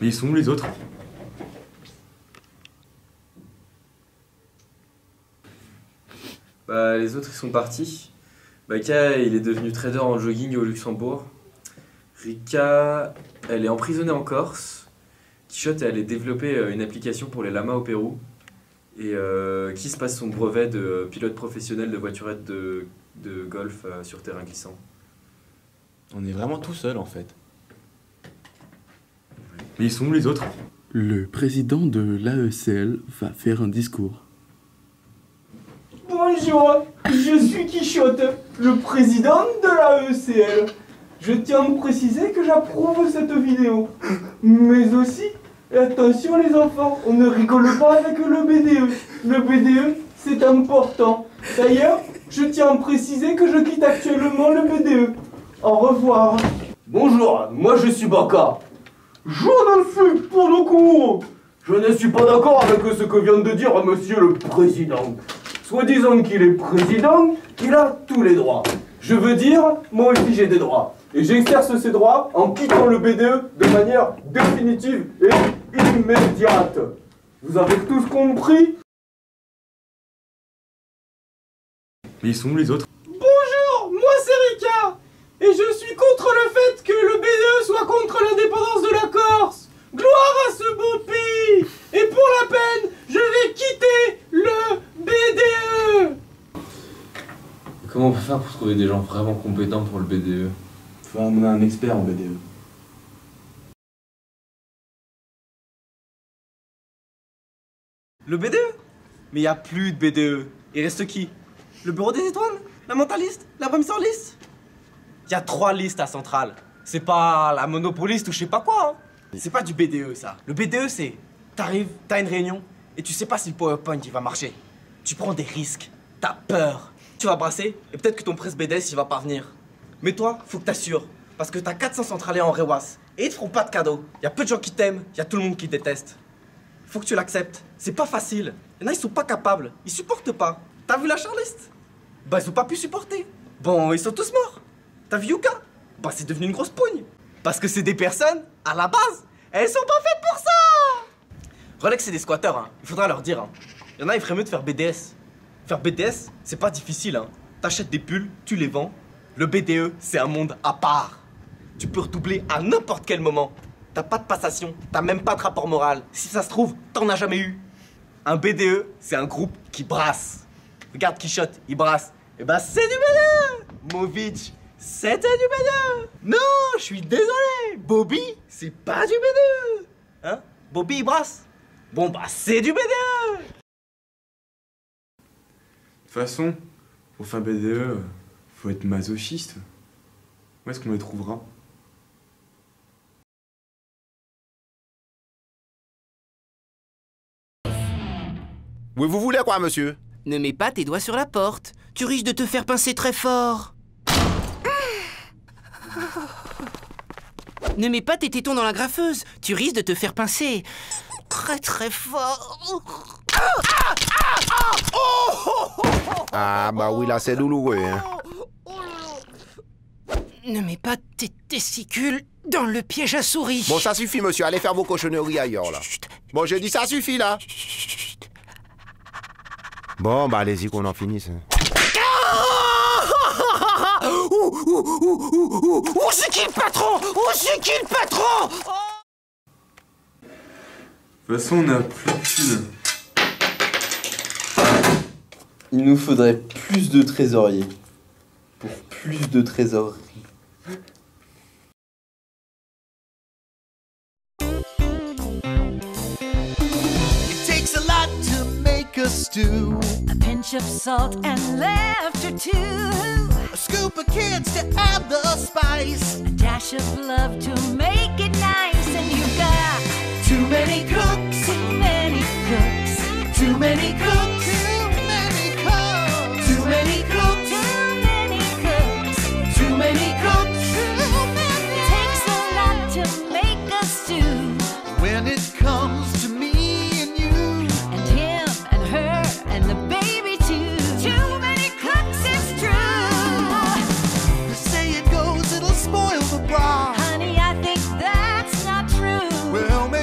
Mais ils sont où les autres? Bah les autres ils sont partis. Baka il est devenu trader en jogging au Luxembourg. Rika elle est emprisonnée en Corse. Quichotte elle a développé une application pour les lamas au Pérou. Et qui se passe son brevet de pilote professionnel de voiturette de golf sur terrain glissant. On est vraiment tout seul en fait. Mais ils sont où les autres? Le président de l'AECL va faire un discours. Bonjour, je suis Quichotte, le président de l'AECL. Je tiens à me préciser que j'approuve cette vidéo. Mais aussi, attention les enfants, on ne rigole pas avec le BDE. Le BDE, c'est important. D'ailleurs, je tiens à me préciser que je quitte actuellement le BDE. Au revoir. Bonjour, moi je suis Baka. Je ne suis pas d'accord. Je ne suis pas d'accord avec ce que vient de dire monsieur le président. Soi-disant qu'il est président, il a tous les droits. Je veux dire, moi aussi j'ai des droits. Et j'exerce ces droits en quittant le BDE de manière définitive et immédiate. Vous avez tous compris? Mais ils sont où les autres? Bonjour, moi c'est Rika. Et je suis contre le fait que le BDE soit contre l'indépendance de la Corse. Gloire à ce beau pays. Et pour la peine, je vais quitter le BDE. Comment on peut faire pour trouver des gens vraiment compétents pour le BDE? Faut amener un expert en BDE. Le BDE? Mais y a plus de BDE. Il reste qui? Le bureau des étoiles? La mentaliste? La brainstormlist? Y a 3 listes à Centrale. C'est pas la monopoliste ou je sais pas quoi. Hein. C'est pas du BDE ça. Le BDE c'est... T'arrives, t'as une réunion et tu sais pas si le PowerPoint il va marcher. Tu prends des risques. T'as peur. Tu vas brasser et peut-être que ton presse BDS il va pas venir. Mais toi, faut que t'assures. Parce que t'as 400 centraliers en rewas. Et ils te feront pas de cadeaux. Y a peu de gens qui t'aiment, y a tout le monde qui te déteste. Faut que tu l'acceptes. C'est pas facile. Y'en a, ils sont pas capables. Ils supportent pas. T'as vu la charliste? Bah, ils ont pas pu supporter. Bon, ils sont tous morts. T'as vu Yuka? Bah, c'est devenu une grosse pougne. Parce que c'est des personnes, à la base, elles sont pas faites pour ça. Rolex, c'est des squatteurs, hein. Il faudra leur dire, hein. Y'en a, il ferait mieux de faire BDS. Faire BDS, c'est pas difficile, hein. T'achètes des pulls, tu les vends. Le BDE, c'est un monde à part. Tu peux redoubler à n'importe quel moment. T'as pas de passation, t'as même pas de rapport moral. Si ça se trouve, t'en as jamais eu. Un BDE, c'est un groupe qui brasse. Regarde Quichotte, il brasse. Et bah c'est du BDE. Movic, c'était du BDE. Non, je suis désolé. Bobby, c'est pas du BDE. Hein? Bobby, il brasse. Bon bah c'est du BDE. De toute façon, pour faire BDE, faut être masochiste. Où est-ce qu'on les trouvera? Oui, vous voulez quoi, monsieur? Ne mets pas tes doigts sur la porte. Tu risques de te faire pincer très fort. Ne mets pas tes tétons dans la graffeuse. Tu risques de te faire pincer très très fort. Ah, bah oui, là, c'est douloureux, hein. Ne mets pas tes testicules dans le piège à souris. Bon, ça suffit, monsieur. Allez faire vos cochonneries ailleurs, là. Chut. Bon, j'ai dit ça suffit, là. Chut. Bon, bah allez-y qu'on en finisse. Où c'est qui le patron? Où c'est qui le patron? De toute façon, on a plus de thunes. Il nous faudrait plus de trésoriers. Pour plus de trésorerie. It takes a lot to make a stew. A pinch of salt and laughter too. A scoop of kids to add the spice. A dash of love to make it nice. And you've got Too many cooks. too many cooks. Too many cooks. Too many cooks. Too many cooks. Too many cooks. Too many cooks. It takes a lot to make a stew. When it comes to me and you, And him and her and the baby too. Too many cooks, it's true. they say it goes, it'll spoil the broth. Honey, I think that's not true. Well, maybe